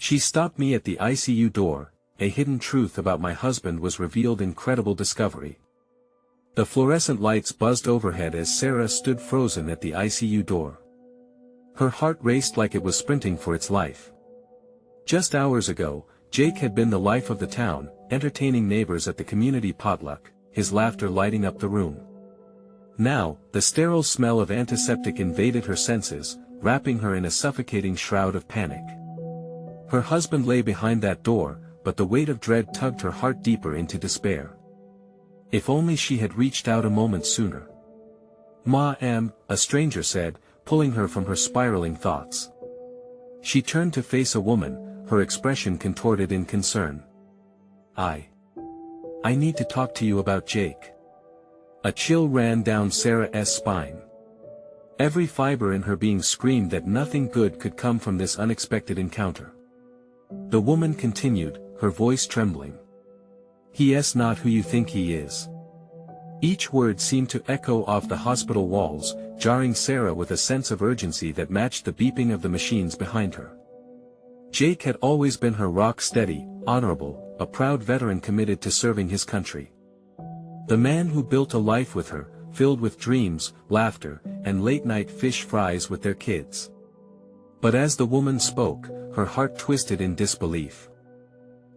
She stopped me at the ICU door. A hidden truth about my husband was revealed. Incredible discovery. The fluorescent lights buzzed overhead as Sarah stood frozen at the ICU door. Her heart raced like it was sprinting for its life. Just hours ago, Jake had been the life of the town, entertaining neighbors at the community potluck, his laughter lighting up the room. Now, the sterile smell of antiseptic invaded her senses, wrapping her in a suffocating shroud of panic. Her husband lay behind that door, but the weight of dread tugged her heart deeper into despair. If only she had reached out a moment sooner. A stranger said, pulling her from her spiraling thoughts. She turned to face a woman, her expression contorted in concern. I need to talk to you about Jake. A chill ran down Sarah's spine. Every fiber in her being screamed that nothing good could come from this unexpected encounter. The woman continued, her voice trembling. He's not who you think he is. Each word seemed to echo off the hospital walls, jarring Sarah with a sense of urgency that matched the beeping of the machines behind her. Jake had always been her rock-steady, honorable, a proud veteran committed to serving his country. The man who built a life with her, filled with dreams, laughter, and late-night fish fries with their kids. But as the woman spoke, her heart twisted in disbelief.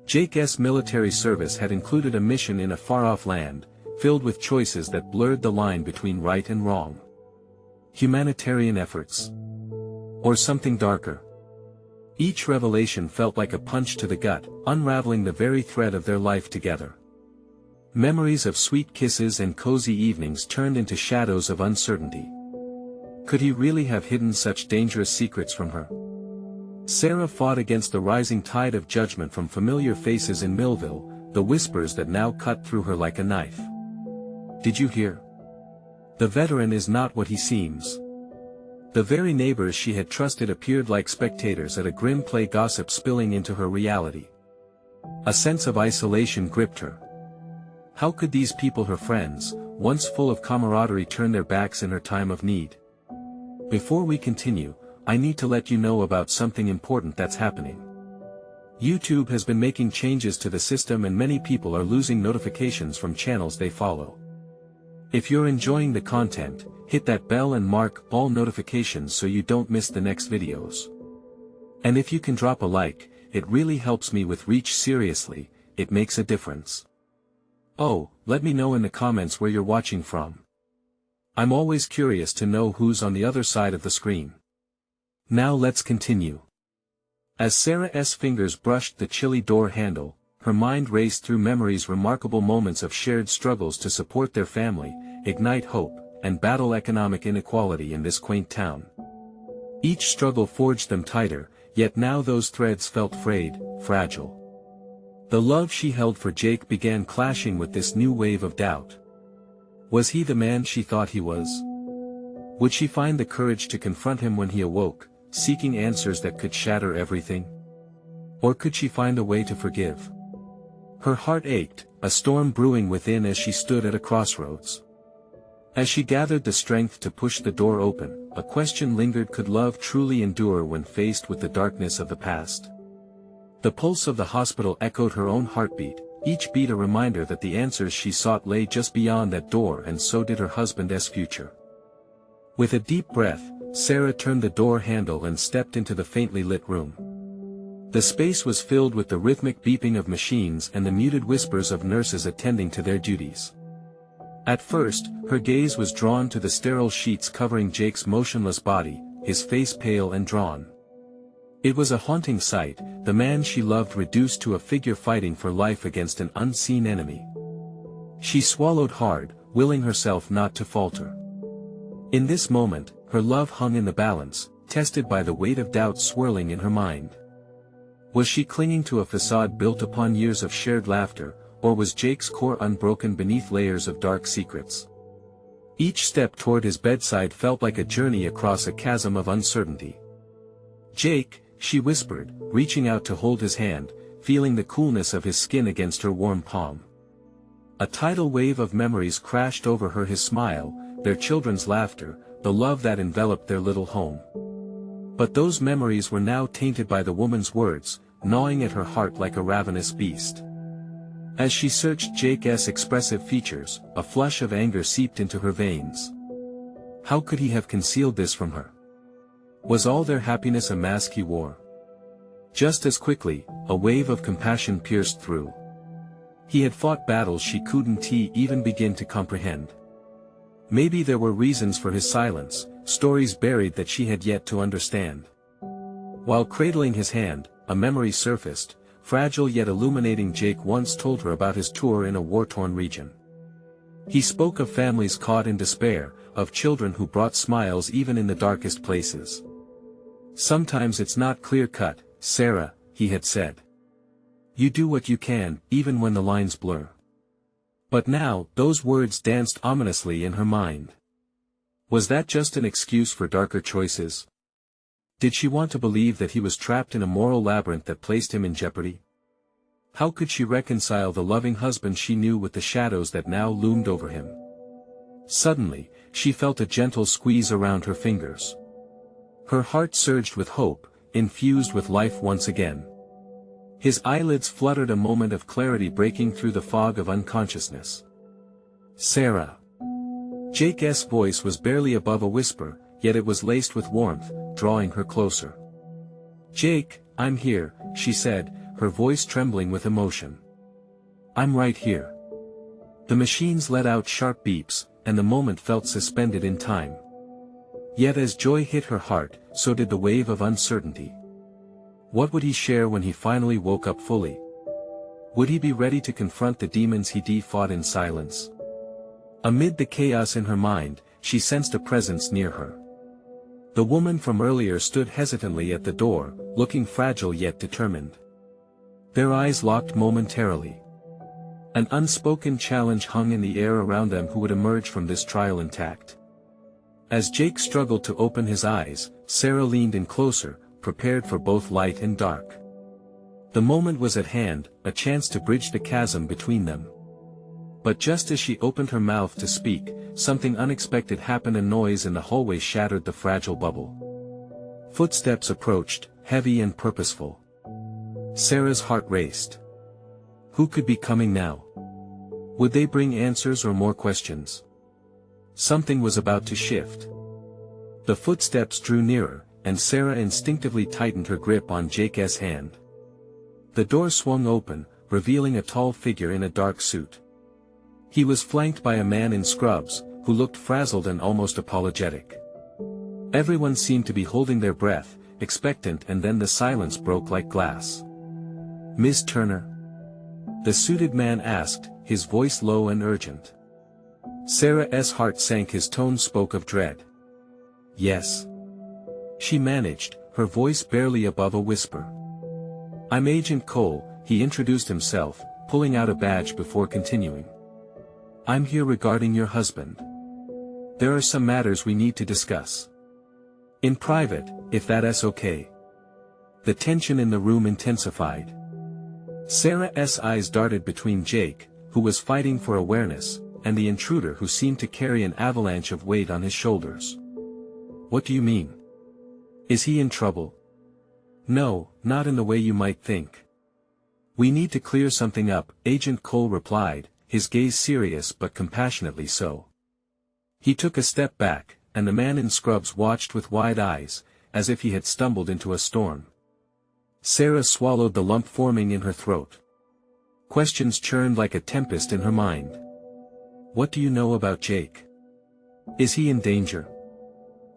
Jake's military service had included a mission in a far-off land, filled with choices that blurred the line between right and wrong. Humanitarian efforts. Or something darker. Each revelation felt like a punch to the gut, unraveling the very thread of their life together. Memories of sweet kisses and cozy evenings turned into shadows of uncertainty. Could he really have hidden such dangerous secrets from her? Sarah fought against the rising tide of judgment from familiar faces in Millville, the whispers that now cut through her like a knife. Did you hear? The veteran is not what he seems. The very neighbors she had trusted appeared like spectators at a grim play, gossip spilling into her reality. A sense of isolation gripped her. How could these people, her friends, once full of camaraderie, turn their backs in her time of need? Before we continue, I need to let you know about something important that's happening. YouTube has been making changes to the system and many people are losing notifications from channels they follow. If you're enjoying the content, hit that bell and mark all notifications so you don't miss the next videos. And if you can drop a like, it really helps me with reach. Seriously, it makes a difference. Oh, let me know in the comments where you're watching from. I'm always curious to know who's on the other side of the screen. Now let's continue. As Sarah's fingers brushed the chilly door handle, her mind raced through memories, remarkable moments of shared struggles to support their family, ignite hope, and battle economic inequality in this quaint town. Each struggle forged them tighter, yet now those threads felt frayed, fragile. The love she held for Jake began clashing with this new wave of doubt. Was he the man she thought he was? Would she find the courage to confront him when he awoke, seeking answers that could shatter everything? Or could she find a way to forgive? Her heart ached, a storm brewing within as she stood at a crossroads. As she gathered the strength to push the door open, a question lingered: could love truly endure when faced with the darkness of the past? The pulse of the hospital echoed her own heartbeat, each beat a reminder that the answers she sought lay just beyond that door, and so did her husband's future. With a deep breath, Sarah turned the door handle and stepped into the faintly lit room. The space was filled with the rhythmic beeping of machines and the muted whispers of nurses attending to their duties. At first, her gaze was drawn to the sterile sheets covering Jake's motionless body, his face pale and drawn. It was a haunting sight, the man she loved reduced to a figure fighting for life against an unseen enemy. She swallowed hard, willing herself not to falter. In this moment, her love hung in the balance, tested by the weight of doubt swirling in her mind. Was she clinging to a facade built upon years of shared laughter, or was Jake's core unbroken beneath layers of dark secrets? Each step toward his bedside felt like a journey across a chasm of uncertainty. "Jake," she whispered, reaching out to hold his hand, feeling the coolness of his skin against her warm palm. A tidal wave of memories crashed over her: his smile, their children's laughter, the love that enveloped their little home. But those memories were now tainted by the woman's words, gnawing at her heart like a ravenous beast. As she searched Jake's expressive features, a flush of anger seeped into her veins. How could he have concealed this from her? Was all their happiness a mask he wore? Just as quickly, a wave of compassion pierced through. He had fought battles she couldn't even begin to comprehend. Maybe there were reasons for his silence, stories buried that she had yet to understand. While cradling his hand, a memory surfaced, fragile yet illuminating. Jake once told her about his tour in a war-torn region. He spoke of families caught in despair, of children who brought smiles even in the darkest places. Sometimes it's not clear-cut, Sarah, he had said. You do what you can, even when the lines blur. But now, those words danced ominously in her mind. Was that just an excuse for darker choices? Did she want to believe that he was trapped in a moral labyrinth that placed him in jeopardy? How could she reconcile the loving husband she knew with the shadows that now loomed over him? Suddenly, she felt a gentle squeeze around her fingers. Her heart surged with hope, infused with life once again. His eyelids fluttered, a moment of clarity breaking through the fog of unconsciousness. Sarah. Jake's voice was barely above a whisper, yet it was laced with warmth, drawing her closer. Jake, I'm here, she said, her voice trembling with emotion. I'm right here. The machines let out sharp beeps, and the moment felt suspended in time. Yet as joy hit her heart, so did the wave of uncertainty. What would he share when he finally woke up fully? Would he be ready to confront the demons he fought in silence? Amid the chaos in her mind, she sensed a presence near her. The woman from earlier stood hesitantly at the door, looking fragile yet determined. Their eyes locked momentarily. An unspoken challenge hung in the air around them. Who would emerge from this trial intact? As Jake struggled to open his eyes, Sarah leaned in closer, prepared for both light and dark. The moment was at hand, a chance to bridge the chasm between them. But just as she opened her mouth to speak, something unexpected happened. A noise in the hallway shattered the fragile bubble. Footsteps approached, heavy and purposeful. Sarah's heart raced. Who could be coming now? Would they bring answers or more questions? Something was about to shift. The footsteps drew nearer, and Sarah instinctively tightened her grip on Jake's hand. The door swung open, revealing a tall figure in a dark suit. He was flanked by a man in scrubs, who looked frazzled and almost apologetic. Everyone seemed to be holding their breath, expectant, and then the silence broke like glass. Miss Turner? The suited man asked, his voice low and urgent. Sarah's heart sank. His tone spoke of dread. Yes. She managed, her voice barely above a whisper. I'm Agent Cole, he introduced himself, pulling out a badge before continuing. I'm here regarding your husband. There are some matters we need to discuss. In private, if that's okay. The tension in the room intensified. Sarah's eyes darted between Jake, who was fighting for awareness, and the intruder who seemed to carry an avalanche of weight on his shoulders. What do you mean? Is he in trouble? No, not in the way you might think. We need to clear something up, Agent Cole replied, his gaze serious but compassionately so. He took a step back, and the man in scrubs watched with wide eyes, as if he had stumbled into a storm. Sarah swallowed the lump forming in her throat. Questions churned like a tempest in her mind. What do you know about Jake? Is he in danger?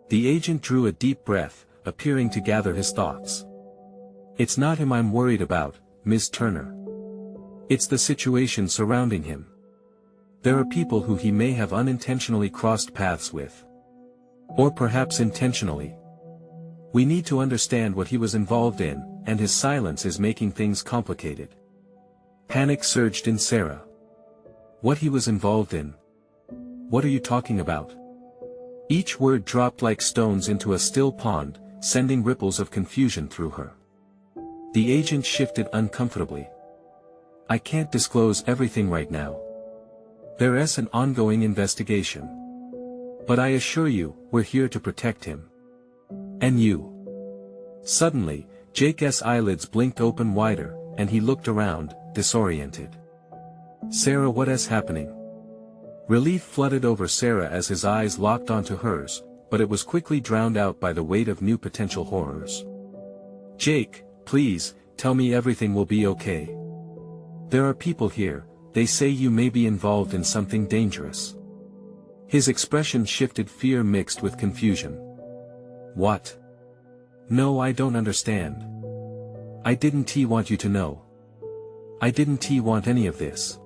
The agent drew a deep breath, appearing to gather his thoughts. It's not him I'm worried about, Miss Turner. It's the situation surrounding him. There are people who he may have unintentionally crossed paths with. Or perhaps intentionally. We need to understand what he was involved in, and his silence is making things complicated. Panic surged in Sarah. What he was involved in? What are you talking about? Each word dropped like stones into a still pond, sending ripples of confusion through her. The agent shifted uncomfortably. I can't disclose everything right now. There is an ongoing investigation. But I assure you, we're here to protect him. And you. Suddenly, Jake's eyelids blinked open wider, and he looked around, disoriented. Sarah, what is happening? Relief flooded over Sarah as his eyes locked onto hers, but it was quickly drowned out by the weight of new potential horrors. Jake, please, tell me everything will be okay. There are people here, they say you may be involved in something dangerous. His expression shifted, fear mixed with confusion. What? No, I don't understand. I didn't want you to know. I didn't want any of this.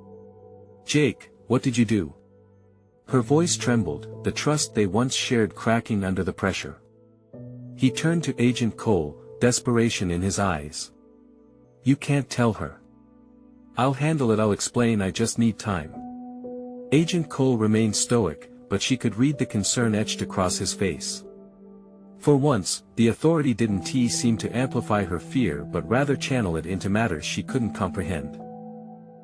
Jake, what did you do? Her voice trembled, the trust they once shared cracking under the pressure. He turned to Agent Cole, desperation in his eyes. You can't tell her. I'll handle it, I'll explain, I just need time. Agent Cole remained stoic, but she could read the concern etched across his face. For once, the authority didn't seem to amplify her fear but rather channel it into matters she couldn't comprehend.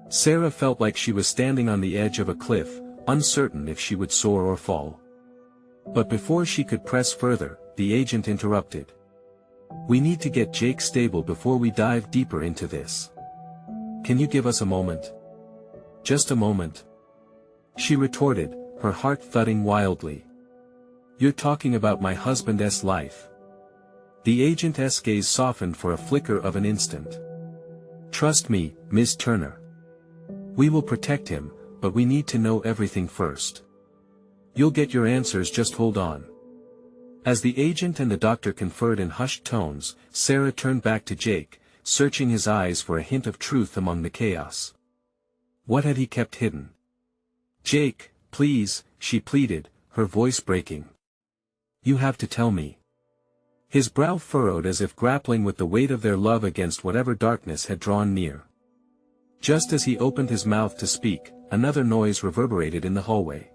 Sarah felt like she was standing on the edge of a cliff, uncertain if she would soar or fall. But before she could press further, the agent interrupted. We need to get Jake stable before we dive deeper into this. Can you give us a moment? Just a moment. She retorted, her heart thudding wildly. You're talking about my husband's life. The agent's gaze softened for a flicker of an instant. Trust me, Ms. Turner. We will protect him, but we need to know everything first. You'll get your answers, just hold on. As the agent and the doctor conferred in hushed tones, Sarah turned back to Jake, searching his eyes for a hint of truth among the chaos. What had he kept hidden? Jake, please, she pleaded, her voice breaking. You have to tell me. His brow furrowed as if grappling with the weight of their love against whatever darkness had drawn near. Just as he opened his mouth to speak, another noise reverberated in the hallway.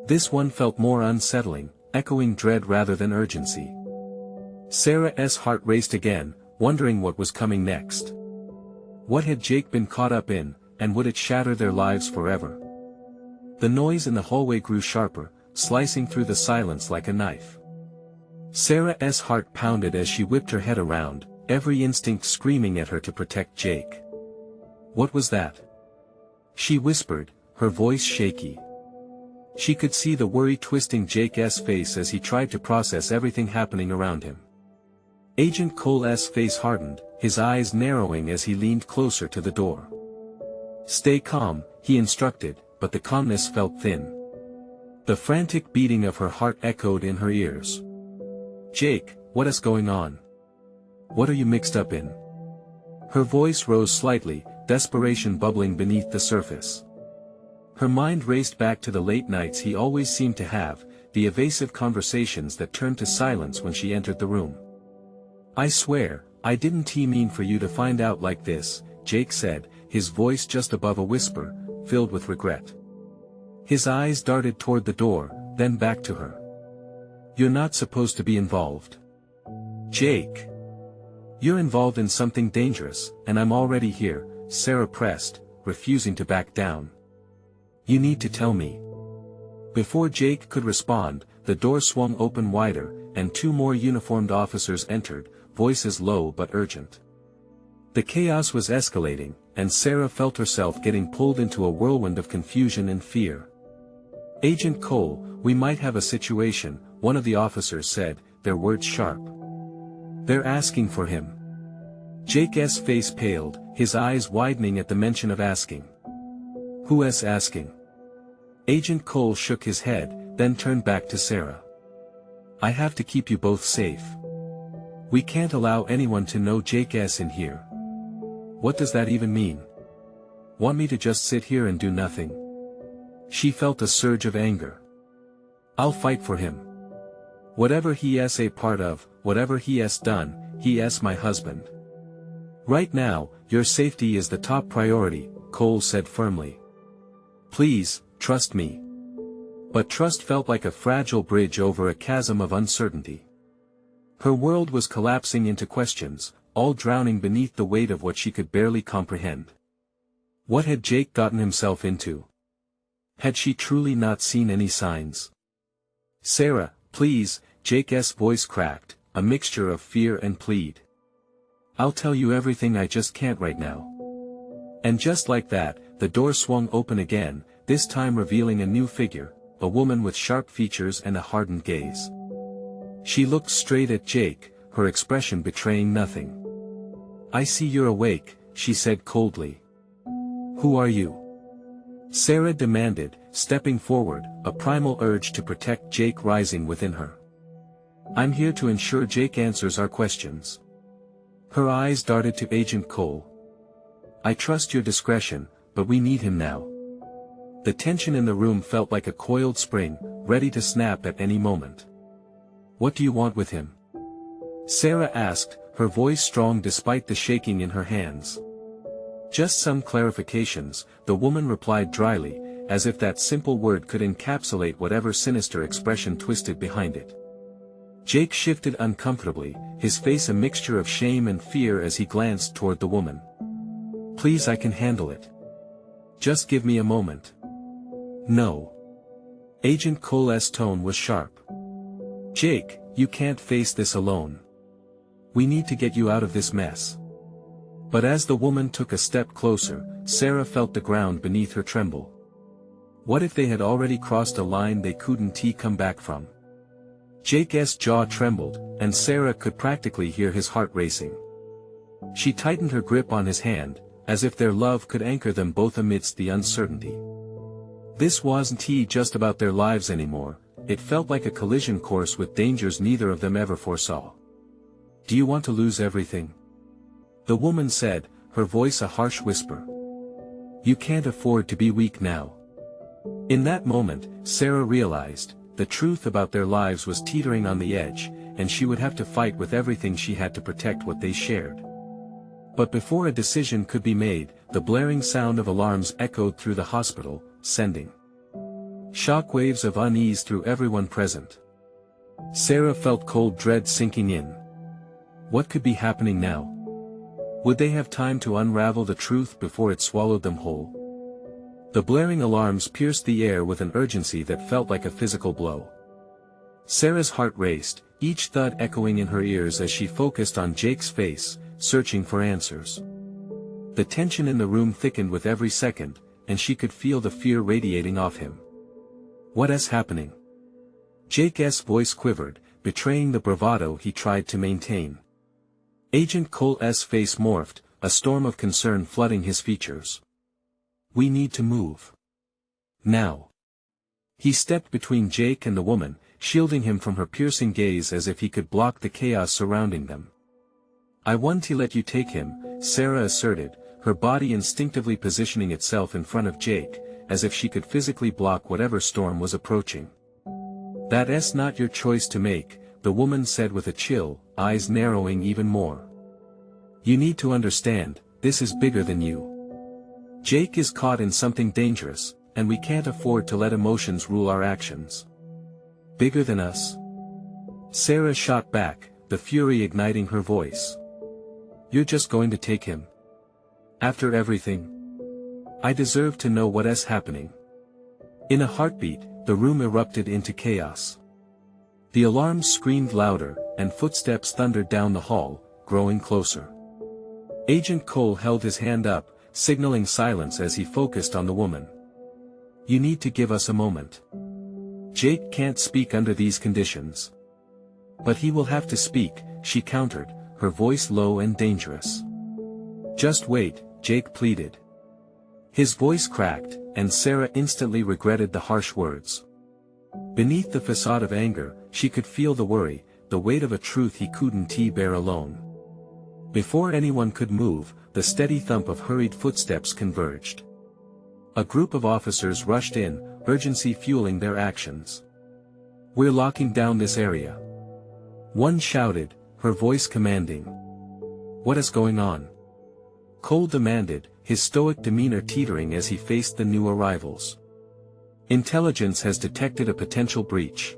This one felt more unsettling, echoing dread rather than urgency. Sarah's heart raced again, wondering what was coming next. What had Jake been caught up in, and would it shatter their lives forever? The noise in the hallway grew sharper, slicing through the silence like a knife. Sarah's heart pounded as she whipped her head around, every instinct screaming at her to protect Jake. What was that? She whispered, her voice shaky. She could see the worry twisting Jake's face as he tried to process everything happening around him. Agent Cole's face hardened, his eyes narrowing as he leaned closer to the door. Stay calm, he instructed, but the calmness felt thin. The frantic beating of her heart echoed in her ears. Jake, what is going on? What are you mixed up in? Her voice rose slightly, desperation bubbling beneath the surface. Her mind raced back to the late nights he always seemed to have, the evasive conversations that turned to silence when she entered the room. I swear, I didn't mean for you to find out like this, Jake said, his voice just above a whisper, filled with regret. His eyes darted toward the door, then back to her. You're not supposed to be involved. Jake. You're involved in something dangerous, and I'm already here, Sarah pressed, refusing to back down. You need to tell me. Before Jake could respond, the door swung open wider, and two more uniformed officers entered, voices low but urgent. The chaos was escalating, and Sarah felt herself getting pulled into a whirlwind of confusion and fear. Agent Cole, we might have a situation, one of the officers said, their words sharp. They're asking for him. Jake's face paled, his eyes widening at the mention of asking. Who's asking? Agent Cole shook his head, then turned back to Sarah. I have to keep you both safe. We can't allow anyone to know Jake's in here. What does that even mean? Want me to just sit here and do nothing? She felt a surge of anger. I'll fight for him. Whatever he's a part of, whatever he's done, he's my husband. Right now, your safety is the top priority, Cole said firmly. Please, trust me. But trust felt like a fragile bridge over a chasm of uncertainty. Her world was collapsing into questions, all drowning beneath the weight of what she could barely comprehend. What had Jake gotten himself into? Had she truly not seen any signs? Sarah, please, Jake's voice cracked, a mixture of fear and plead. I'll tell you everything, I just can't right now. And just like that, the door swung open again, this time revealing a new figure, a woman with sharp features and a hardened gaze. She looked straight at Jake, her expression betraying nothing. "I see you're awake," she said coldly. "Who are you?" Sarah demanded, stepping forward, a primal urge to protect Jake rising within her. "I'm here to ensure Jake answers our questions." Her eyes darted to Agent Cole. "I trust your discretion, but we need him now." The tension in the room felt like a coiled spring, ready to snap at any moment. "What do you want with him?" Sarah asked, her voice strong despite the shaking in her hands. "Just some clarifications," the woman replied dryly, as if that simple word could encapsulate whatever sinister expression twisted behind it. Jake shifted uncomfortably, his face a mixture of shame and fear as he glanced toward the woman. "Please, I can handle it. Just give me a moment." "No." Agent Cole's tone was sharp. "Jake, you can't face this alone. We need to get you out of this mess." But as the woman took a step closer, Sarah felt the ground beneath her tremble. What if they had already crossed a line they couldn't come back from? Jake's jaw trembled, and Sarah could practically hear his heart racing. She tightened her grip on his hand, as if their love could anchor them both amidst the uncertainty. This wasn't just about their lives anymore, it felt like a collision course with dangers neither of them ever foresaw. "Do you want to lose everything?" the woman said, her voice a harsh whisper. "You can't afford to be weak now." In that moment, Sarah realized, the truth about their lives was teetering on the edge, and she would have to fight with everything she had to protect what they shared. But before a decision could be made, the blaring sound of alarms echoed through the hospital, sending shockwaves of unease through everyone present. Sarah felt cold dread sinking in. What could be happening now? Would they have time to unravel the truth before it swallowed them whole? The blaring alarms pierced the air with an urgency that felt like a physical blow. Sarah's heart raced, each thud echoing in her ears as she focused on Jake's face, searching for answers. The tension in the room thickened with every second, and she could feel the fear radiating off him. "What is happening?" Jake's voice quivered, betraying the bravado he tried to maintain. Agent Cole's face morphed, a storm of concern flooding his features. "We need to move. Now." He stepped between Jake and the woman, shielding him from her piercing gaze as if he could block the chaos surrounding them. "I want to let you take him," Sarah asserted, her body instinctively positioning itself in front of Jake, as if she could physically block whatever storm was approaching. "That's not your choice to make," the woman said with a chill, eyes narrowing even more. "You need to understand, this is bigger than you. Jake is caught in something dangerous, and we can't afford to let emotions rule our actions." "Bigger than us?" Sarah shot back, the fury igniting her voice. "You're just going to take him? After everything? I deserve to know what is happening." In a heartbeat, the room erupted into chaos. The alarms screamed louder, and footsteps thundered down the hall, growing closer. Agent Cole held his hand up, signaling silence as he focused on the woman. "You need to give us a moment. Jake can't speak under these conditions." "But he will have to speak," she countered, her voice low and dangerous. "Just wait," Jake pleaded. His voice cracked, and Sarah instantly regretted the harsh words. Beneath the facade of anger, she could feel the worry, the weight of a truth he couldn't bear alone. Before anyone could move, the steady thump of hurried footsteps converged. A group of officers rushed in, urgency fueling their actions. "We're locking down this area," one shouted, her voice commanding. "What is going on?" Cole demanded, his stoic demeanor teetering as he faced the new arrivals. "Intelligence has detected a potential breach.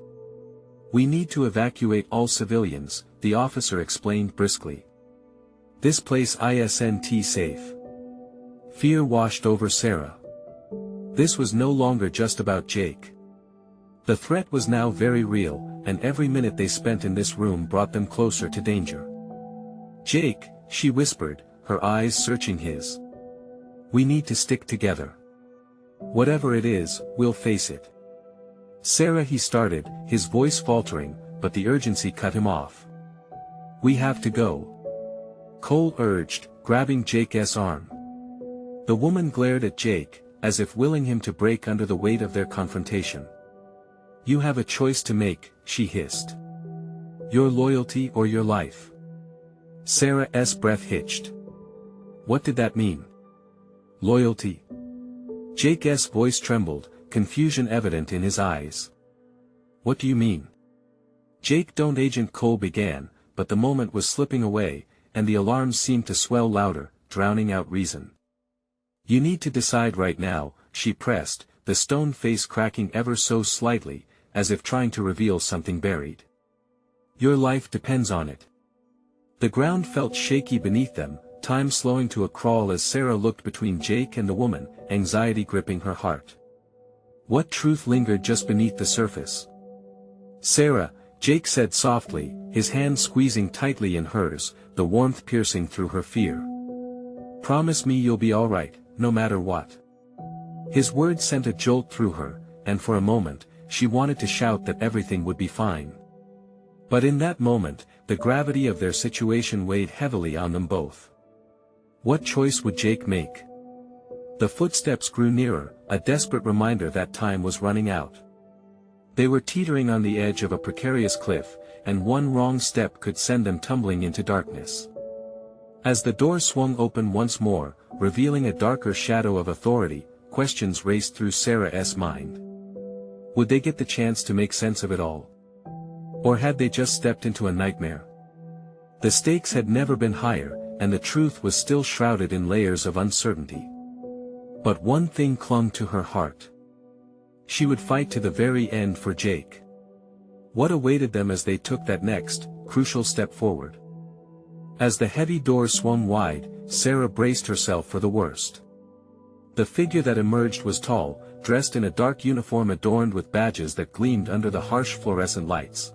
We need to evacuate all civilians," the officer explained briskly. "This place isn't safe." Fear washed over Sarah. This was no longer just about Jake. The threat was now very real, and every minute they spent in this room brought them closer to danger. "Jake," she whispered, her eyes searching his. "We need to stick together. Whatever it is, we'll face it." "Sarah," he started, his voice faltering, but the urgency cut him off. "We have to go," Cole urged, grabbing Jake's arm. The woman glared at Jake, as if willing him to break under the weight of their confrontation. "You have a choice to make," she hissed. "Your loyalty or your life." Sarah's breath hitched. What did that mean? Loyalty? Jake's voice trembled, confusion evident in his eyes. "What do you mean?" "Jake, don't," Agent Cole began, but the moment was slipping away, and the alarms seemed to swell louder, drowning out reason. "You need to decide right now," she pressed, the stone face cracking ever so slightly, as if trying to reveal something buried. "Your life depends on it." The ground felt shaky beneath them, time slowing to a crawl as Sarah looked between Jake and the woman, anxiety gripping her heart. What truth lingered just beneath the surface? "Sarah," Jake said softly, his hand squeezing tightly in hers, the warmth piercing through her fear. "Promise me you'll be all right, no matter what." His words sent a jolt through her, and for a moment, she wanted to shout that everything would be fine. But in that moment, the gravity of their situation weighed heavily on them both. What choice would Jake make? The footsteps grew nearer, a desperate reminder that time was running out. They were teetering on the edge of a precarious cliff, and one wrong step could send them tumbling into darkness. As the door swung open once more, revealing a darker shadow of authority, questions raced through Sarah's mind. Would they get the chance to make sense of it all? Or had they just stepped into a nightmare? The stakes had never been higher, and the truth was still shrouded in layers of uncertainty. But one thing clung to her heart. She would fight to the very end for Jake. What awaited them as they took that next, crucial step forward? As the heavy door swung wide, Sarah braced herself for the worst. The figure that emerged was tall, dressed in a dark uniform adorned with badges that gleamed under the harsh fluorescent lights.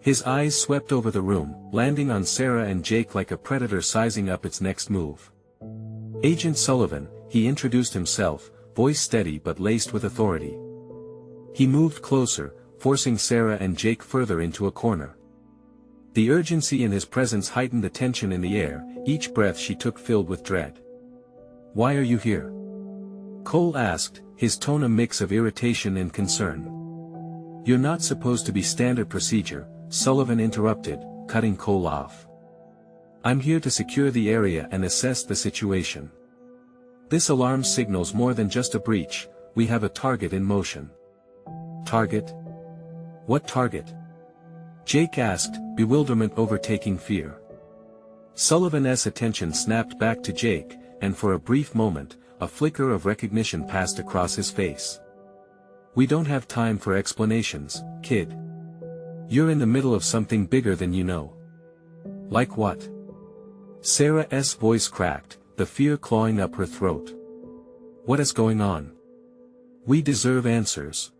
His eyes swept over the room, landing on Sarah and Jake like a predator sizing up its next move. "Agent Sullivan," he introduced himself, voice steady but laced with authority. He moved closer, forcing Sarah and Jake further into a corner. The urgency in his presence heightened the tension in the air, each breath she took filled with dread. "Why are you here?" Cole asked, his tone a mix of irritation and concern. "You're not supposed to be standard procedure," Sullivan interrupted, cutting Cole off. "I'm here to secure the area and assess the situation. This alarm signals more than just a breach, we have a target in motion." "Target? What target?" Jake asked, bewilderment overtaking fear. Sullivan's attention snapped back to Jake, and for a brief moment, a flicker of recognition passed across his face. "We don't have time for explanations, kid. You're in the middle of something bigger than you know." "Like what?" Sarah's voice cracked, the fear clawing up her throat. "What is going on? We deserve answers.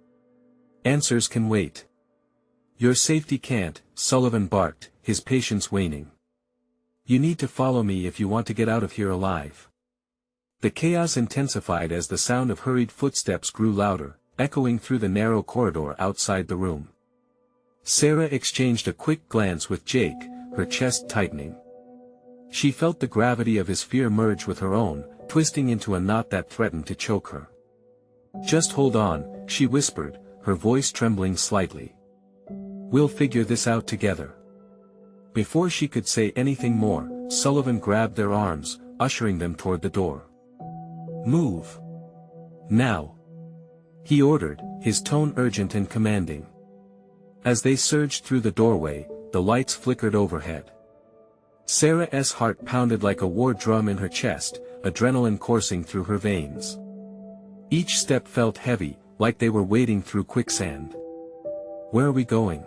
Answers can wait." "Your safety can't," Sullivan barked, his patience waning. "You need to follow me if you want to get out of here alive." The chaos intensified as the sound of hurried footsteps grew louder, echoing through the narrow corridor outside the room. Sarah exchanged a quick glance with Jake, her chest tightening. She felt the gravity of his fear merge with her own, twisting into a knot that threatened to choke her. "Just hold on," she whispered, her voice trembling slightly. "We'll figure this out together." Before she could say anything more, Sullivan grabbed their arms, ushering them toward the door. "Move. Now," he ordered, his tone urgent and commanding. As they surged through the doorway, the lights flickered overhead. Sarah's heart pounded like a war drum in her chest, adrenaline coursing through her veins. Each step felt heavy, like they were wading through quicksand. "Where are we going?"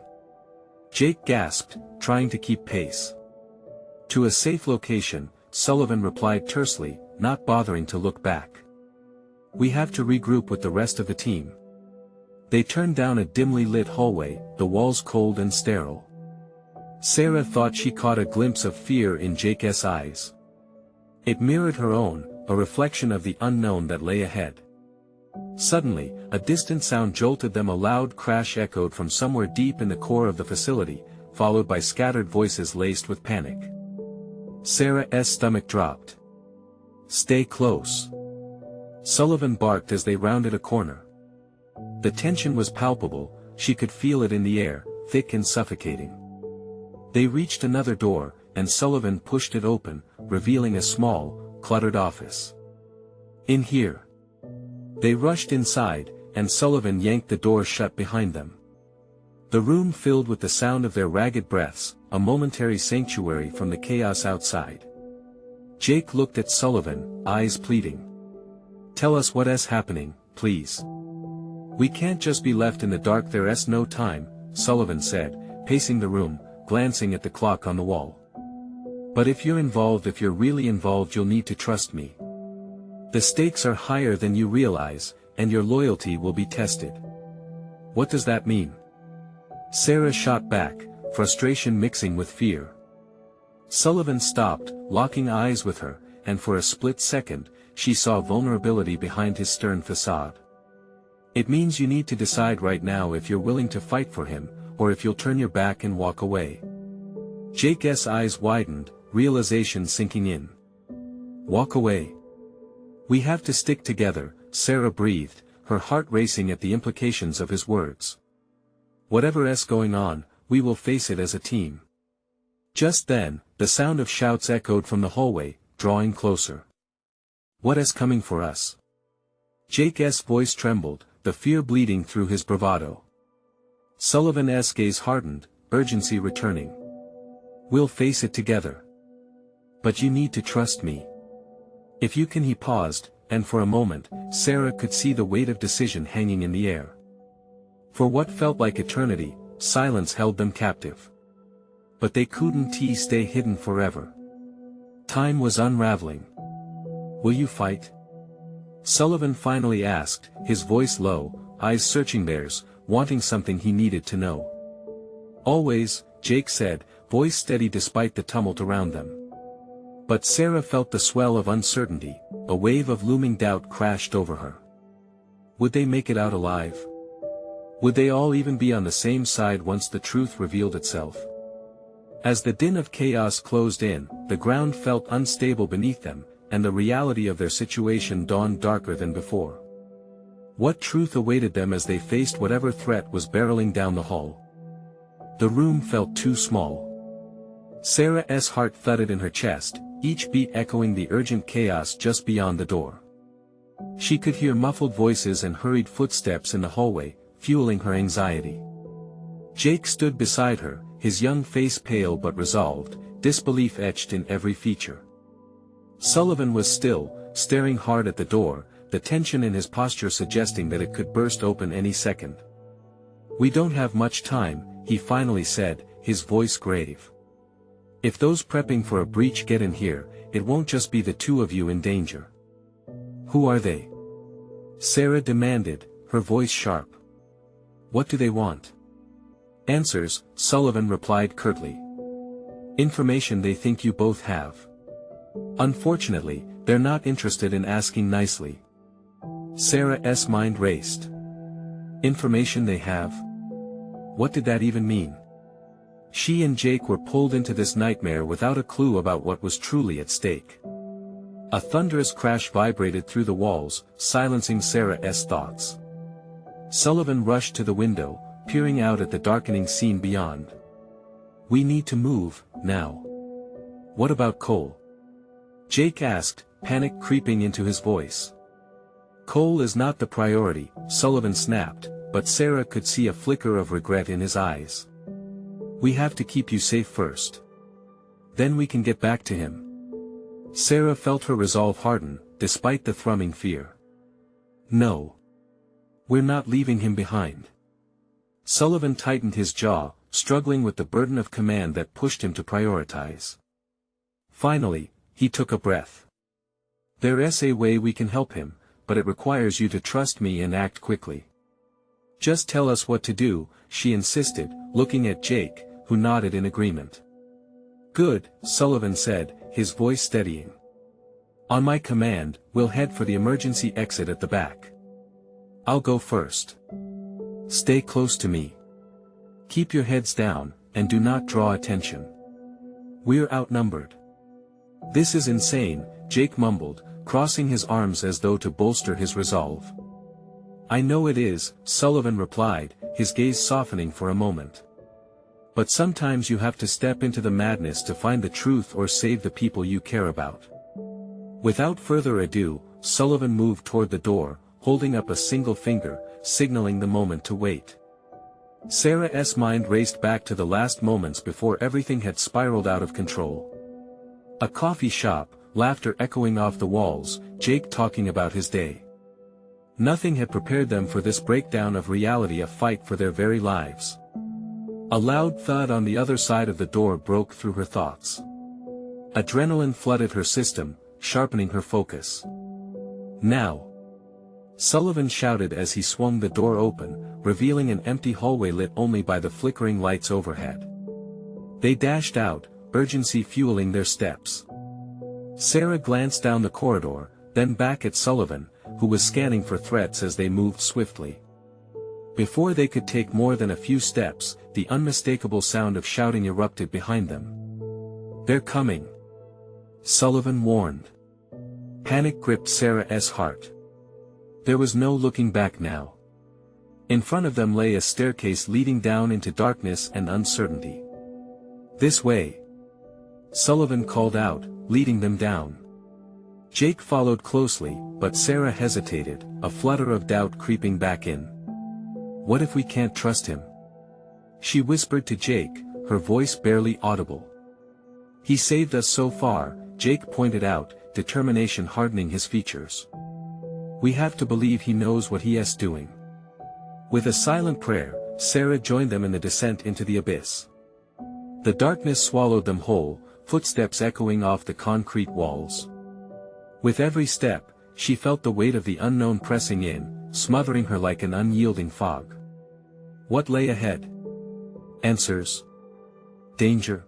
Jake gasped, trying to keep pace. "To a safe location," Sullivan replied tersely, not bothering to look back. "We have to regroup with the rest of the team." They turned down a dimly lit hallway, the walls cold and sterile. Sarah thought she caught a glimpse of fear in Jake's eyes. It mirrored her own, a reflection of the unknown that lay ahead. Suddenly, a distant sound jolted them. A loud crash echoed from somewhere deep in the core of the facility, followed by scattered voices laced with panic. Sarah's stomach dropped. "Stay close," Sullivan barked as they rounded a corner. The tension was palpable, she could feel it in the air, thick and suffocating. They reached another door, and Sullivan pushed it open, revealing a small, cluttered office. "In here." They rushed inside, and Sullivan yanked the door shut behind them. The room filled with the sound of their ragged breaths, a momentary sanctuary from the chaos outside. Jake looked at Sullivan, eyes pleading. "Tell us what's happening, please. We can't just be left in the dark. There's no time," Sullivan said, pacing the room, glancing at the clock on the wall. "But if you're really involved, you'll need to trust me. The stakes are higher than you realize, and your loyalty will be tested." "What does that mean?" Sarah shot back, frustration mixing with fear. Sullivan stopped, locking eyes with her, and for a split second, she saw vulnerability behind his stern facade. "It means you need to decide right now if you're willing to fight for him, or if you'll turn your back and walk away." Jake's eyes widened, realization sinking in. "Walk away? We have to stick together," Sarah breathed, her heart racing at the implications of his words. "Whatever's going on, we will face it as a team." Just then, the sound of shouts echoed from the hallway, drawing closer. "What is coming for us?" Jake's voice trembled, the fear bleeding through his bravado. Sullivan's gaze hardened, urgency returning. "We'll face it together. But you need to trust me. If you can." He paused, and for a moment, Sarah could see the weight of decision hanging in the air. For what felt like eternity, silence held them captive. But they couldn't stay hidden forever. Time was unraveling. "Will you fight?" Sullivan finally asked, his voice low, eyes searching theirs, wanting something he needed to know. "Always," Jake said, voice steady despite the tumult around them. But Sarah felt the swell of uncertainty, a wave of looming doubt crashed over her. Would they make it out alive? Would they all even be on the same side once the truth revealed itself? As the din of chaos closed in, the ground felt unstable beneath them, and the reality of their situation dawned darker than before. What truth awaited them as they faced whatever threat was barreling down the hall? The room felt too small. Sarah's heart thudded in her chest, each beat echoing the urgent chaos just beyond the door. She could hear muffled voices and hurried footsteps in the hallway, fueling her anxiety. Jake stood beside her, his young face pale but resolved, disbelief etched in every feature. Sullivan was still, staring hard at the door, the tension in his posture suggesting that it could burst open any second. "We don't have much time," he finally said, his voice grave. "If those prepping for a breach get in here, it won't just be the two of you in danger." "Who are they?" Sarah demanded, her voice sharp. "What do they want?" "Answers," Sullivan replied curtly. "Information they think you both have. Unfortunately, they're not interested in asking nicely." Sarah's mind raced. Information they have? What did that even mean? She and Jake were pulled into this nightmare without a clue about what was truly at stake. A thunderous crash vibrated through the walls, silencing Sarah's thoughts. Sullivan rushed to the window, peering out at the darkening scene beyond. "We need to move, now." "What about Cole?" Jake asked, panic creeping into his voice. "Cole is not the priority," Sullivan snapped, but Sarah could see a flicker of regret in his eyes. "We have to keep you safe first. Then we can get back to him." Sarah felt her resolve harden, despite the thrumming fear. "No. We're not leaving him behind." Sullivan tightened his jaw, struggling with the burden of command that pushed him to prioritize. Finally, he took a breath. "There's a way we can help him, but it requires you to trust me and act quickly." "Just tell us what to do," she insisted, looking at Jake, who nodded in agreement. "Good," Sullivan said, his voice steadying. "On my command, we'll head for the emergency exit at the back. I'll go first. Stay close to me. Keep your heads down, and do not draw attention. We're outnumbered." "This is insane," Jake mumbled, crossing his arms as though to bolster his resolve. "I know it is," Sullivan replied, his gaze softening for a moment. "But sometimes you have to step into the madness to find the truth or save the people you care about." Without further ado, Sullivan moved toward the door, holding up a single finger, signaling the moment to wait. Sarah's mind raced back to the last moments before everything had spiraled out of control. A coffee shop, laughter echoing off the walls, Jake talking about his day. Nothing had prepared them for this breakdown of reality, a fight for their very lives. A loud thud on the other side of the door broke through her thoughts. Adrenaline flooded her system, sharpening her focus. "Now!" Sullivan shouted as he swung the door open, revealing an empty hallway lit only by the flickering lights overhead. They dashed out, urgency fueling their steps. Sarah glanced down the corridor, then back at Sullivan, who was scanning for threats as they moved swiftly. Before they could take more than a few steps, the unmistakable sound of shouting erupted behind them. "They're coming!" Sullivan warned. Panic gripped Sarah's heart. There was no looking back now. In front of them lay a staircase leading down into darkness and uncertainty. "This way!" Sullivan called out, leading them down. Jake followed closely, but Sarah hesitated, a flutter of doubt creeping back in. "What if we can't trust him?" she whispered to Jake, her voice barely audible. "He saved us so far," Jake pointed out, determination hardening his features. "We have to believe he knows what he is doing." With a silent prayer, Sarah joined them in the descent into the abyss. The darkness swallowed them whole, footsteps echoing off the concrete walls. With every step, she felt the weight of the unknown pressing in, smothering her like an unyielding fog. What lay ahead? Answers? Danger?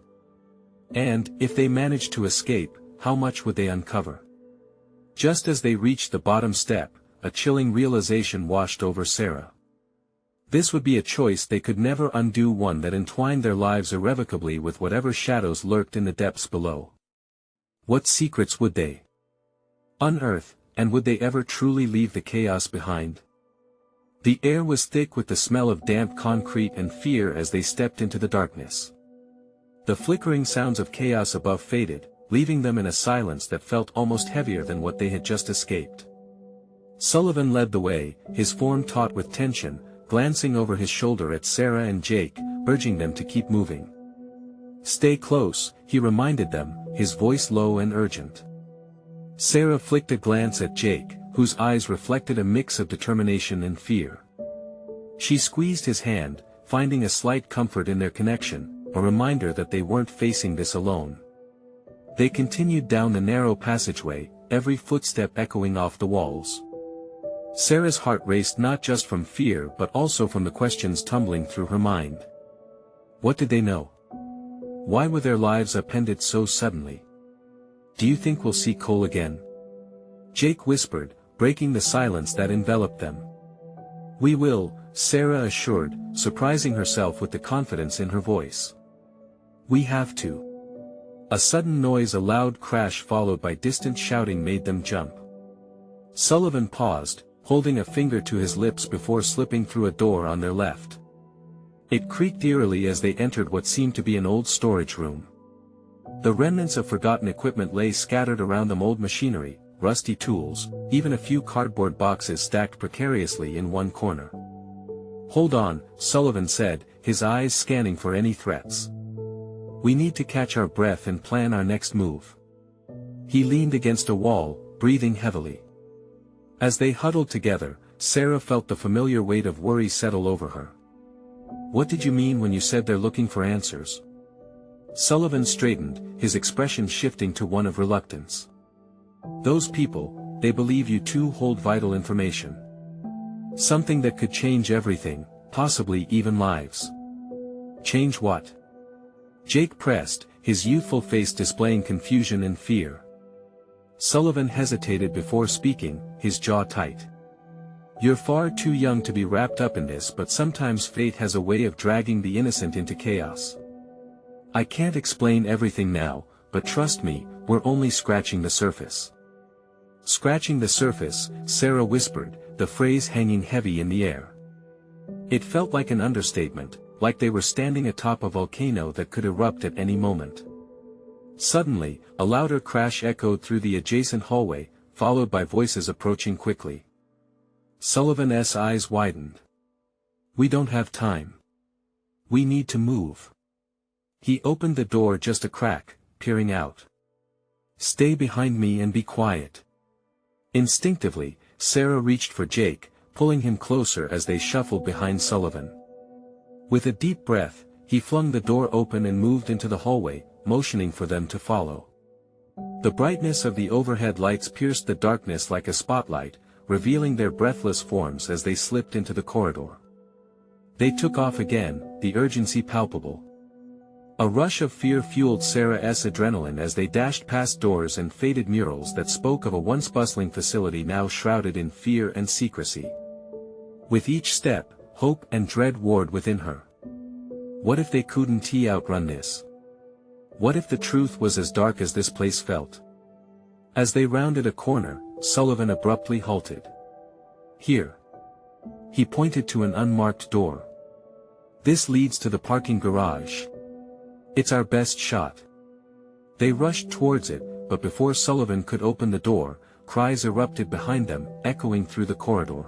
And, if they managed to escape, how much would they uncover? Just as they reached the bottom step, a chilling realization washed over Sarah. This would be a choice they could never undo, one that entwined their lives irrevocably with whatever shadows lurked in the depths below. What secrets would they unearth, and would they ever truly leave the chaos behind? The air was thick with the smell of damp concrete and fear as they stepped into the darkness. The flickering sounds of chaos above faded, leaving them in a silence that felt almost heavier than what they had just escaped. Sullivan led the way, his form taut with tension, glancing over his shoulder at Sarah and Jake, urging them to keep moving. "Stay close," he reminded them, his voice low and urgent. Sarah flicked a glance at Jake, whose eyes reflected a mix of determination and fear. She squeezed his hand, finding a slight comfort in their connection, a reminder that they weren't facing this alone. They continued down the narrow passageway, every footstep echoing off the walls. Sarah's heart raced not just from fear but also from the questions tumbling through her mind. What did they know? Why were their lives upended so suddenly? "Do you think we'll see Cole again?" Jake whispered, breaking the silence that enveloped them. "We will," Sarah assured, surprising herself with the confidence in her voice. "We have to." A sudden noise, a loud crash followed by distant shouting, made them jump. Sullivan paused, holding a finger to his lips before slipping through a door on their left. It creaked eerily as they entered what seemed to be an old storage room. The remnants of forgotten equipment lay scattered around them, old machinery, rusty tools, even a few cardboard boxes stacked precariously in one corner. "Hold on," Sullivan said, his eyes scanning for any threats. "We need to catch our breath and plan our next move." He leaned against a wall, breathing heavily. As they huddled together, Sarah felt the familiar weight of worry settle over her. "What did you mean when you said they're looking for answers?" Sullivan straightened, his expression shifting to one of reluctance. "Those people, they believe you two hold vital information. Something that could change everything, possibly even lives." "Change what?" Jake pressed, his youthful face displaying confusion and fear. Sullivan hesitated before speaking, his jaw tight. "You're far too young to be wrapped up in this, but sometimes fate has a way of dragging the innocent into chaos. I can't explain everything now, but trust me, we're only scratching the surface." "Scratching the surface," Sarah whispered, the phrase hanging heavy in the air. It felt like an understatement, like they were standing atop a volcano that could erupt at any moment. Suddenly, a louder crash echoed through the adjacent hallway, followed by voices approaching quickly. Sullivan's eyes widened. "We don't have time. We need to move." He opened the door just a crack, peering out. "Stay behind me and be quiet." Instinctively, Sarah reached for Jake, pulling him closer as they shuffled behind Sullivan. With a deep breath, he flung the door open and moved into the hallway, motioning for them to follow. The brightness of the overhead lights pierced the darkness like a spotlight, revealing their breathless forms as they slipped into the corridor. They took off again, the urgency palpable. A rush of fear fueled Sarah's adrenaline as they dashed past doors and faded murals that spoke of a once bustling facility now shrouded in fear and secrecy. With each step, hope and dread warred within her. What if they couldn't outrun this? What if the truth was as dark as this place felt? As they rounded a corner, Sullivan abruptly halted. "Here." He pointed to an unmarked door. "This leads to the parking garage. It's our best shot." They rushed towards it, but before Sullivan could open the door, cries erupted behind them, echoing through the corridor.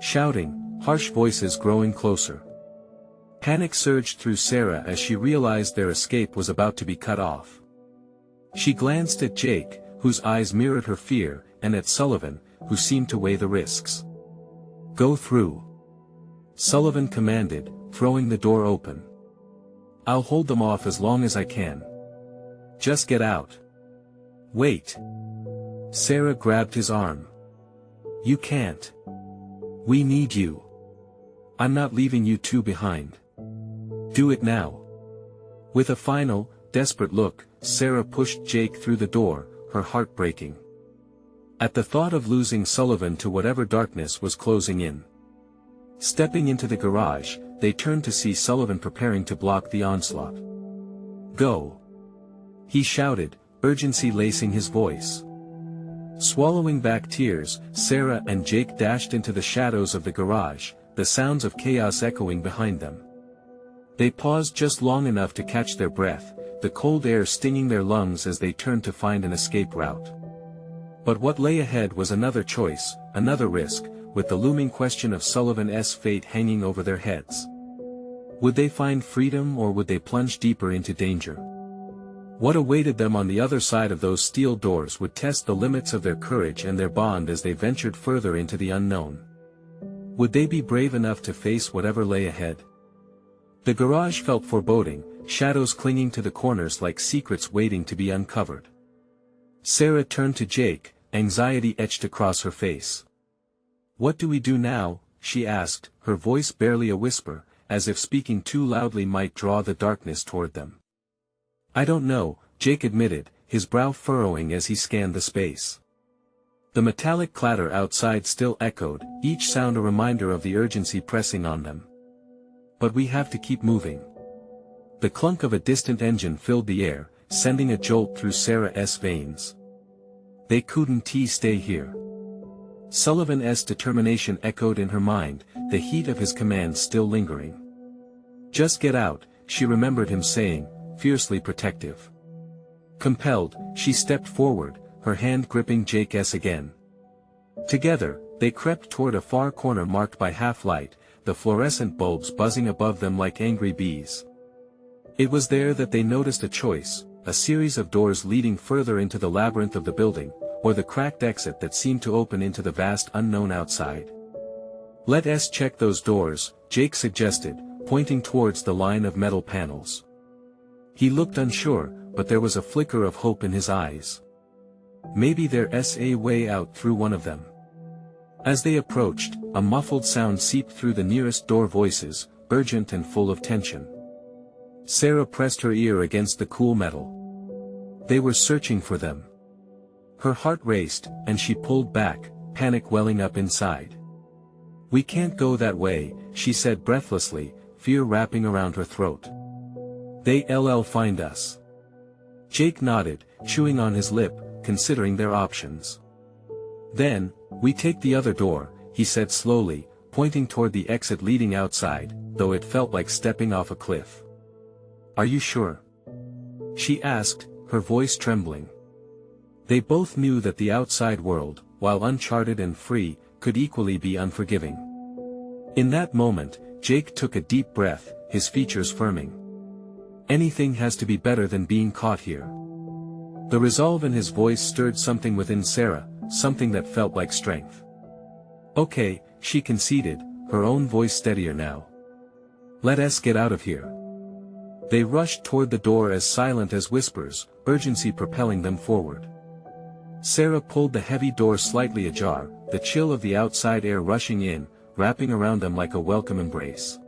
Shouting, harsh voices growing closer. Panic surged through Sarah as she realized their escape was about to be cut off. She glanced at Jake, whose eyes mirrored her fear, and at Sullivan, who seemed to weigh the risks. "Go through," Sullivan commanded, throwing the door open. "I'll hold them off as long as I can. Just get out." "Wait." Sarah grabbed his arm. "You can't. We need you. I'm not leaving you two behind. Do it now." With a final, desperate look, Sarah pushed Jake through the door, her heart breaking. At the thought of losing Sullivan to whatever darkness was closing in. Stepping into the garage, they turned to see Sullivan preparing to block the onslaught. "Go!" he shouted, urgency lacing his voice. Swallowing back tears, Sarah and Jake dashed into the shadows of the garage, the sounds of chaos echoing behind them. They paused just long enough to catch their breath, the cold air stinging their lungs as they turned to find an escape route. But what lay ahead was another choice, another risk, with the looming question of Sullivan's fate hanging over their heads. Would they find freedom or would they plunge deeper into danger? What awaited them on the other side of those steel doors would test the limits of their courage and their bond as they ventured further into the unknown. Would they be brave enough to face whatever lay ahead? The garage felt foreboding, shadows clinging to the corners like secrets waiting to be uncovered. Sarah turned to Jake, anxiety etched across her face. "What do we do now?" she asked, her voice barely a whisper, as if speaking too loudly might draw the darkness toward them. "I don't know," Jake admitted, his brow furrowing as he scanned the space. The metallic clatter outside still echoed, each sound a reminder of the urgency pressing on them. "But we have to keep moving." The clunk of a distant engine filled the air, sending a jolt through Sarah's veins. They couldn't stay here. Sullivan's determination echoed in her mind, the heat of his command still lingering. "Just get out," she remembered him saying, fiercely protective. Compelled, she stepped forward, her hand gripping Jake's again. Together, they crept toward a far corner marked by half-light, the fluorescent bulbs buzzing above them like angry bees. It was there that they noticed a choice, a series of doors leading further into the labyrinth of the building, or the cracked exit that seemed to open into the vast unknown outside. "Let's check those doors," Jake suggested, pointing towards the line of metal panels. He looked unsure, but there was a flicker of hope in his eyes. Maybe there's a way out through one of them. As they approached, a muffled sound seeped through the nearest door, voices, urgent and full of tension. Sarah pressed her ear against the cool metal. They were searching for them. Her heart raced, and she pulled back, panic welling up inside. "We can't go that way," she said breathlessly, fear wrapping around her throat. "They'll find us." Jake nodded, chewing on his lip, considering their options. "Then, we take the other door," he said slowly, pointing toward the exit leading outside, though it felt like stepping off a cliff. "Are you sure?" she asked, her voice trembling. They both knew that the outside world, while uncharted and free, could equally be unforgiving. In that moment, Jake took a deep breath, his features firming. Anything has to be better than being caught here. The resolve in his voice stirred something within Sarah, something that felt like strength. "Okay," she conceded, her own voice steadier now. "Let us get out of here." They rushed toward the door as silent as whispers, urgency propelling them forward. Sarah pulled the heavy door slightly ajar, the chill of the outside air rushing in, wrapping around them like a welcome embrace.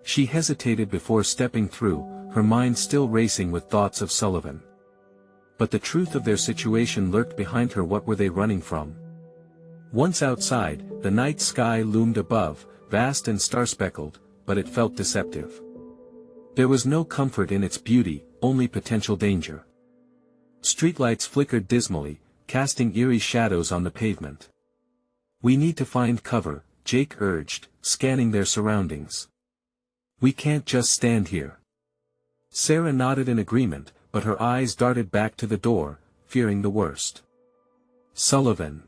She hesitated before stepping through, her mind still racing with thoughts of Sullivan. But the truth of their situation lurked behind her. What were they running from? Once outside, the night sky loomed above, vast and star-speckled, but it felt deceptive. There was no comfort in its beauty, only potential danger. Streetlights flickered dismally, casting eerie shadows on the pavement. "We need to find cover," Jake urged, scanning their surroundings. "We can't just stand here." Sarah nodded in agreement, but her eyes darted back to the door, fearing the worst. "Sullivan.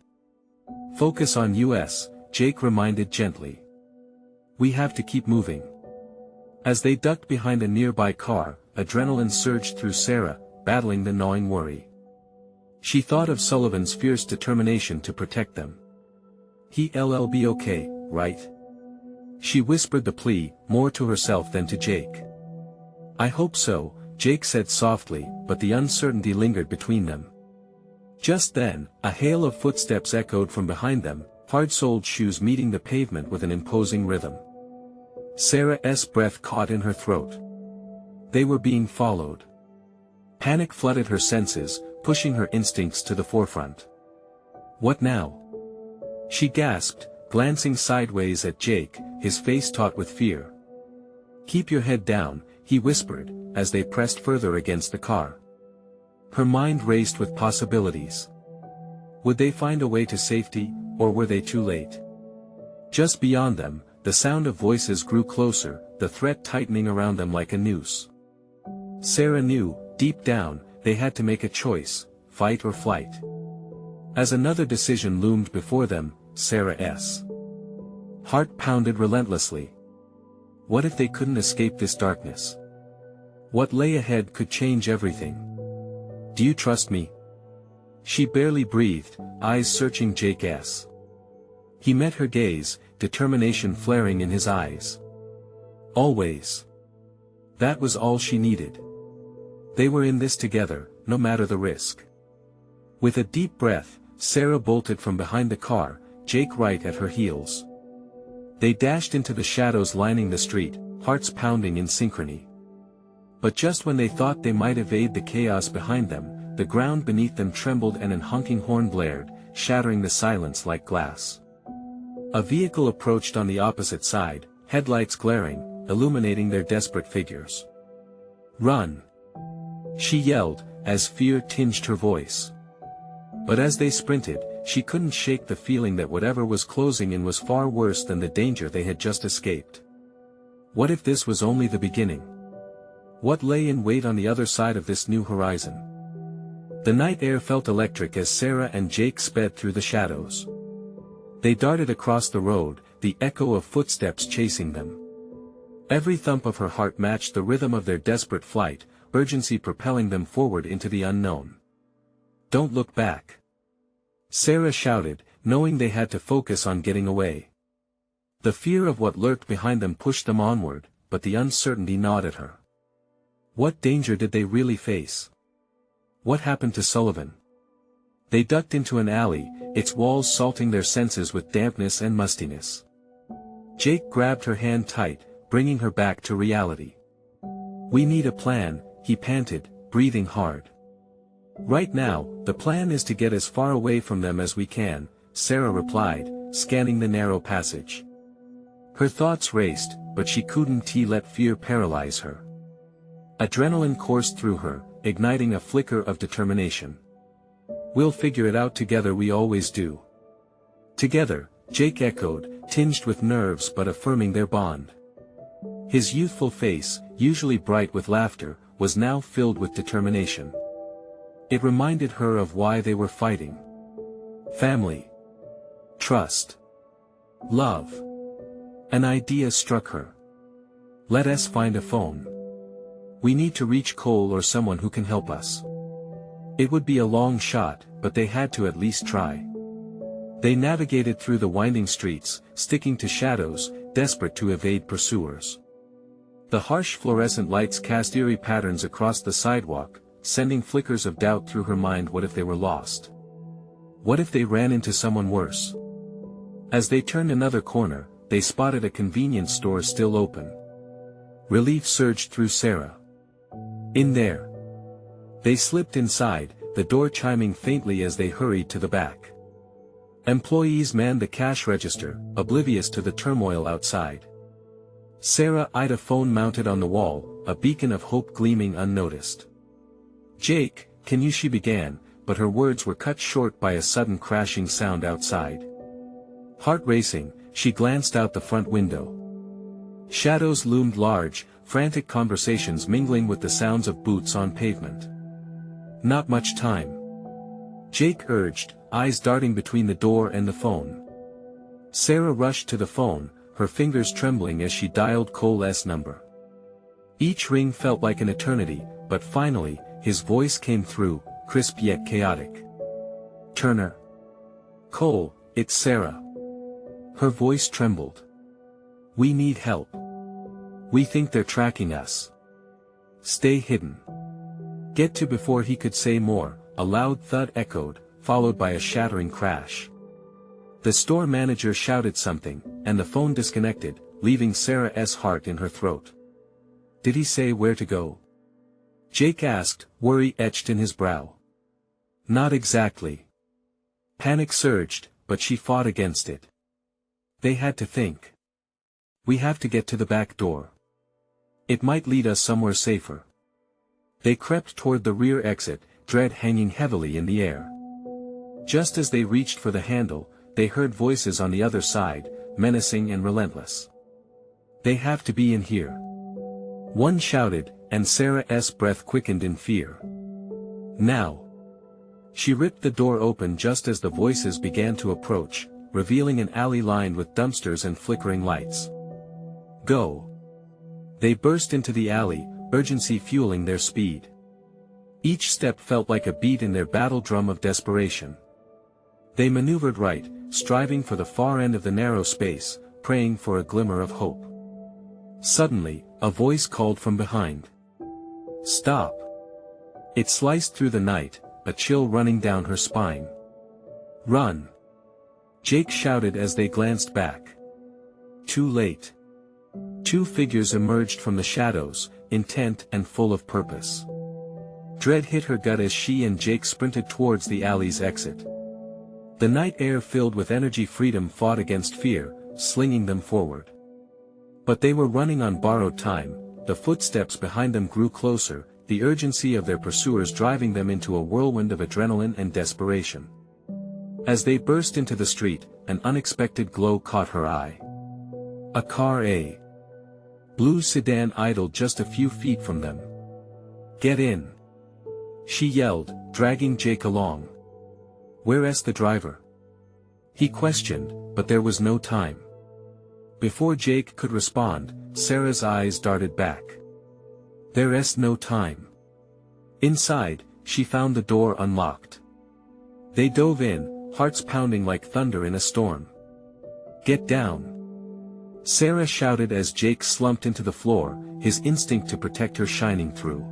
Focus on us," Jake reminded gently. "We have to keep moving." As they ducked behind a nearby car, adrenaline surged through Sarah, battling the gnawing worry. She thought of Sullivan's fierce determination to protect them. "He'll be okay, right?" She whispered the plea, more to herself than to Jake. "I hope so," Jake said softly, but the uncertainty lingered between them. Just then, a hail of footsteps echoed from behind them, hard-soled shoes meeting the pavement with an imposing rhythm. Sarah's breath caught in her throat. They were being followed. Panic flooded her senses, pushing her instincts to the forefront. "What now?" she gasped, glancing sideways at Jake, his face taut with fear. "Keep your head down," he whispered, as they pressed further against the car. Her mind raced with possibilities. Would they find a way to safety, or were they too late? Just beyond them, the sound of voices grew closer, the threat tightening around them like a noose. Sarah knew, deep down, they had to make a choice, fight or flight. As another decision loomed before them, Sarah's heart pounded relentlessly. What if they couldn't escape this darkness? What lay ahead could change everything. "Do you trust me?" She barely breathed, eyes searching Jake's. He met her gaze, determination flaring in his eyes. Always. That was all she needed. They were in this together, no matter the risk. With a deep breath, Sarah bolted from behind the car, Jake right at her heels. They dashed into the shadows lining the street, hearts pounding in synchrony. But just when they thought they might evade the chaos behind them, the ground beneath them trembled and an honking horn blared, shattering the silence like glass. A vehicle approached on the opposite side, headlights glaring, illuminating their desperate figures. "Run!" she yelled, as fear tinged her voice. But as they sprinted, she couldn't shake the feeling that whatever was closing in was far worse than the danger they had just escaped. What if this was only the beginning? What lay in wait on the other side of this new horizon? The night air felt electric as Sarah and Jake sped through the shadows. They darted across the road, the echo of footsteps chasing them. Every thump of her heart matched the rhythm of their desperate flight, urgency propelling them forward into the unknown. "Don't look back," Sarah shouted, knowing they had to focus on getting away. The fear of what lurked behind them pushed them onward, but the uncertainty gnawed at her. What danger did they really face? What happened to Sullivan? They ducked into an alley, its walls salting their senses with dampness and mustiness. Jake grabbed her hand tight, bringing her back to reality. We need a plan, he panted, breathing hard. Right now, the plan is to get as far away from them as we can, Sarah replied, scanning the narrow passage. Her thoughts raced, but she couldn't let fear paralyze her. Adrenaline coursed through her, igniting a flicker of determination. We'll figure it out together, we always do. Together, Jake echoed, tinged with nerves but affirming their bond. His youthful face, usually bright with laughter, was now filled with determination. It reminded her of why they were fighting. Family. Trust. Love. An idea struck her. Let us find a phone. We need to reach Cole or someone who can help us. It would be a long shot, but they had to at least try. They navigated through the winding streets, sticking to shadows, desperate to evade pursuers. The harsh fluorescent lights cast eerie patterns across the sidewalk, sending flickers of doubt through her mind. What if they were lost? What if they ran into someone worse? As they turned another corner, they spotted a convenience store still open. Relief surged through Sarah. In there. They slipped inside, the door chiming faintly as they hurried to the back. Employees manned the cash register, oblivious to the turmoil outside. Sarah eyed a phone mounted on the wall, a beacon of hope gleaming unnoticed. Jake, can you? She began, but her words were cut short by a sudden crashing sound outside. Heart racing, she glanced out the front window. Shadows loomed large, frantic conversations mingling with the sounds of boots on pavement. Not much time. Jake urged, eyes darting between the door and the phone. Sarah rushed to the phone, her fingers trembling as she dialed Cole's number. Each ring felt like an eternity, but finally, his voice came through, crisp yet chaotic. Turner. Cole, it's Sarah. Her voice trembled. We need help. We think they're tracking us. Stay hidden. Get to. Before he could say more, a loud thud echoed, followed by a shattering crash. The store manager shouted something, and the phone disconnected, leaving Sarah's heart in her throat. Did he say where to go? Jake asked, worry etched in his brow. Not exactly. Panic surged, but she fought against it. They had to think. We have to get to the back door. It might lead us somewhere safer. They crept toward the rear exit, dread hanging heavily in the air. Just as they reached for the handle, they heard voices on the other side, menacing and relentless. They have to be in here. One shouted, and Sarah's breath quickened in fear. Now. She ripped the door open just as the voices began to approach, revealing an alley lined with dumpsters and flickering lights. Go. They burst into the alley, urgency fueling their speed. Each step felt like a beat in their battle drum of desperation. They maneuvered right, striving for the far end of the narrow space, praying for a glimmer of hope. Suddenly, a voice called from behind. Stop. It sliced through the night, a chill running down her spine. Run. Jake shouted as they glanced back. Too late. Two figures emerged from the shadows, intent and full of purpose. Dread hit her gut as she and Jake sprinted towards the alley's exit. The night air filled with energy. Freedom fought against fear, slinging them forward. But they were running on borrowed time, the footsteps behind them grew closer, the urgency of their pursuers driving them into a whirlwind of adrenaline and desperation. As they burst into the street, an unexpected glow caught her eye. A car, a blue sedan idled just a few feet from them. Get in. She yelled, dragging Jake along. Where's the driver? He questioned, but there was no time. Before Jake could respond, Sarah's eyes darted back. There's no time. Inside, she found the door unlocked. They dove in, hearts pounding like thunder in a storm. Get down. Sarah shouted as Jake slumped into the floor, his instinct to protect her shining through.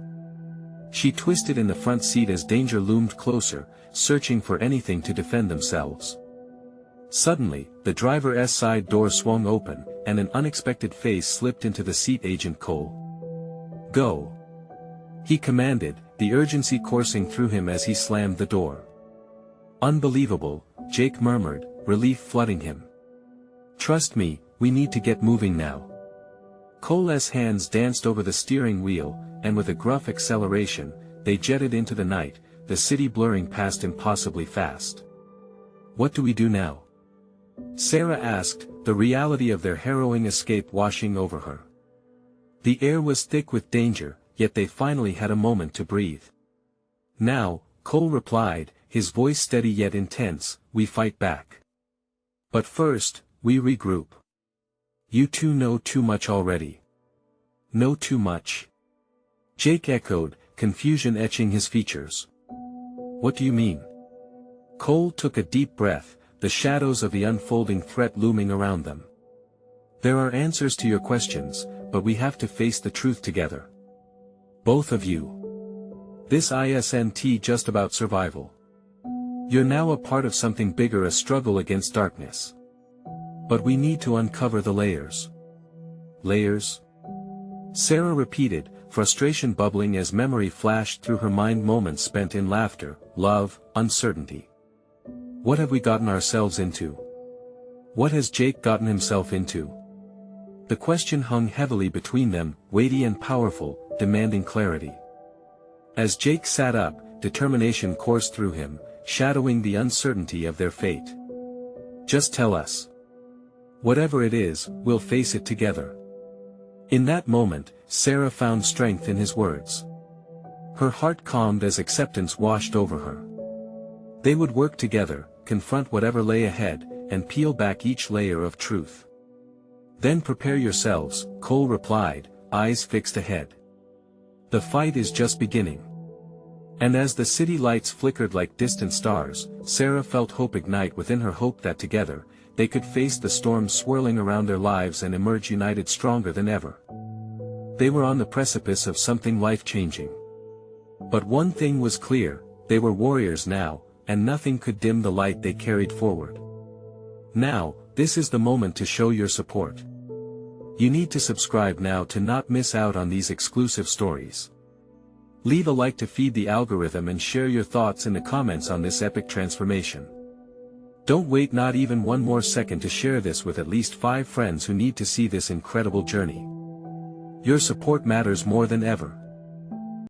She twisted in the front seat as danger loomed closer, searching for anything to defend themselves. Suddenly, the driver's side door swung open, and an unexpected face slipped into the seat. Agent Cole. Go. He commanded, the urgency coursing through him as he slammed the door. Unbelievable, Jake murmured, relief flooding him. Trust me, we need to get moving now. Cole's hands danced over the steering wheel, and with a gruff acceleration, they jetted into the night, the city blurring past impossibly fast. What do we do now? Sarah asked, the reality of their harrowing escape washing over her. The air was thick with danger, yet they finally had a moment to breathe. Now, Cole replied, his voice steady yet intense, we fight back. But first, we regroup. You two know too much already. Know too much? Jake echoed, confusion etching his features. What do you mean? Cole took a deep breath, the shadows of the unfolding threat looming around them. There are answers to your questions, but we have to face the truth together. Both of you. This isn't just about survival. You're now a part of something bigger, a struggle against darkness. But we need to uncover the layers. Layers? Sarah repeated, frustration bubbling as memory flashed through her mind, moments spent in laughter, love, uncertainty. What have we gotten ourselves into? What has Jake gotten himself into? The question hung heavily between them, weighty and powerful, demanding clarity. As Jake sat up, determination coursed through him, shadowing the uncertainty of their fate. Just tell us. Whatever it is, we'll face it together. In that moment, Sarah found strength in his words. Her heart calmed as acceptance washed over her. They would work together, confront whatever lay ahead, and peel back each layer of truth. Then prepare yourselves, Cole replied, eyes fixed ahead. The fight is just beginning. And as the city lights flickered like distant stars, Sarah felt hope ignite within her, hope that together, they could face the storms swirling around their lives and emerge united, stronger than ever. They were on the precipice of something life-changing. But one thing was clear, they were warriors now, and nothing could dim the light they carried forward. Now, this is the moment to show your support. You need to subscribe now to not miss out on these exclusive stories. Leave a like to feed the algorithm and share your thoughts in the comments on this epic transformation. Don't wait not even one more second to share this with at least 5 friends who need to see this incredible journey. Your support matters more than ever.